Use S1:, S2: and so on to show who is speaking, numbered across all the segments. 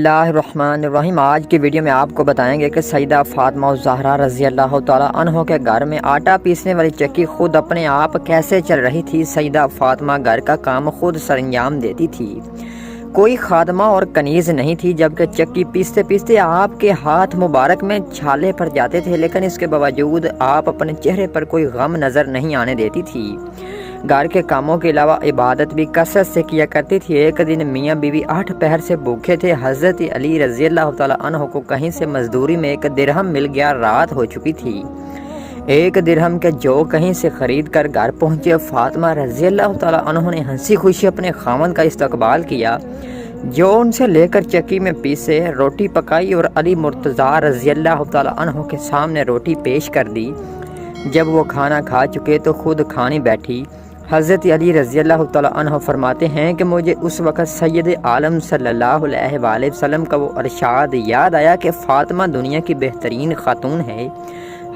S1: اللہ الرحمن الرحیم۔ آج کی ویڈیو میں آپ کو بتائیں گے کہ سیدہ فاطمہ الزہرا رضی اللہ تعالی عنہ کے گھر میں آٹا پیسنے والی چکی خود اپنے آپ کیسے چل رہی تھی۔ سیدہ فاطمہ گھر کا کام خود سرانجام دیتی تھی، کوئی خادمہ اور کنیز نہیں تھی، جبکہ چکی پیستے پیستے آپ کے ہاتھ مبارک میں چھالے پڑ جاتے تھے، لیکن اس کے باوجود آپ اپنے چہرے پر کوئی غم نظر نہیں آنے دیتی تھی۔ گھر کے کاموں کے علاوہ عبادت بھی کثرت سے کیا کرتی تھی۔ ایک دن میاں بیوی 8 پہر سے بھوکے تھے۔ حضرت علی رضی اللہ تعالی عنہ کو کہیں سے مزدوری میں 1 درہم مل گیا، رات ہو چکی تھی۔ 1 درہم کے جو کہیں سے خرید کر گھر پہنچے، فاطمہ رضی اللہ تعالی عنہ نے ہنسی خوشی اپنے خاوند کا استقبال کیا، جو ان سے لے کر چکی میں پیسے، روٹی پکائی اور علی مرتضیٰ رضی اللہ تعالی عنہ کے سامنے روٹی پیش کر دی۔ جب وہ کھانا کھا چکے تو خود کھانے بیٹھی۔ حضرت علی رضی اللہ تعالی عنہ فرماتے ہیں کہ مجھے اس وقت سید عالم صلی اللہ علیہ وآلہ وسلم کا وہ ارشاد یاد آیا کہ فاطمہ دنیا کی بہترین خاتون ہے۔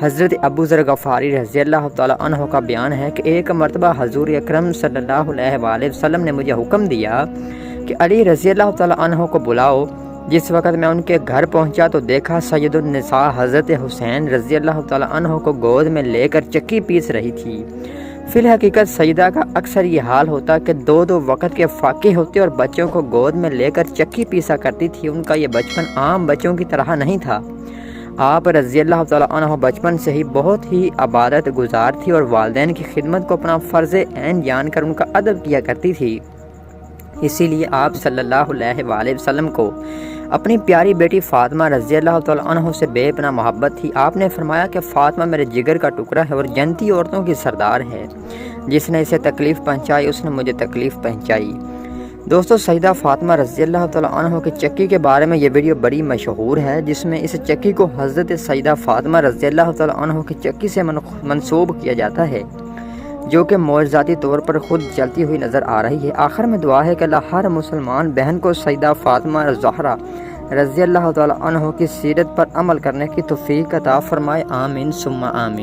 S1: حضرت ابو ذر غفاری رضی اللہ تعالی عنہ کا بیان ہے کہ ایک مرتبہ حضور اکرم صلی اللہ علیہ وآلہ وسلم نے مجھے حکم دیا کہ علی رضی اللہ تعالی عنہ کو بلاؤ۔ جس وقت میں ان کے گھر پہنچا تو دیکھا سید النساء حضرت حسین رضی اللہ تعالی عنہ کو گود میں لے کر چکی پیس رہی تھی۔ فی الحقیقت سیدہ کا اکثر یہ حال ہوتا کہ 2 وقت کے فاقے ہوتے اور بچوں کو گود میں لے کر چکی پیسا کرتی تھی۔ ان کا یہ بچپن عام بچوں کی طرح نہیں تھا۔ آپ رضی اللہ تعالی عنہ بچپن سے ہی بہت ہی عبادت گزار تھی اور والدین کی خدمت کو اپنا فرض عین جان کر ان کا ادب کیا کرتی تھی۔ اسی لیے آپ صلی اللہ علیہ وآلہ وسلم کو اپنی پیاری بیٹی فاطمہ رضی اللہ تعالی عنہ سے بے پناہ محبت تھی۔ آپ نے فرمایا کہ فاطمہ میرے جگر کا ٹکڑا ہے اور جنتی عورتوں کی سردار ہے، جس نے اسے تکلیف پہنچائی اس نے مجھے تکلیف پہنچائی۔ دوستو، سیدہ فاطمہ رضی اللہ تعالی عنہ کی چکی کے بارے میں یہ ویڈیو بڑی مشہور ہے، جس میں اس چکی کو حضرت سیدہ فاطمہ رضی اللہ تعالی عنہ کی چکی سے منسوب کیا جاتا ہے، جو کہ معجزاتی طور پر خود چلتی ہوئی نظر آ رہی ہے۔ آخر میں دعا ہے کہ اللہ ہر مسلمان بہن کو سیدہ فاطمہ الزہرا رضی اللہ تعالی عنہ کی سیرت پر عمل کرنے کی توفیق عطا فرمائے۔ آمین ثم آمین۔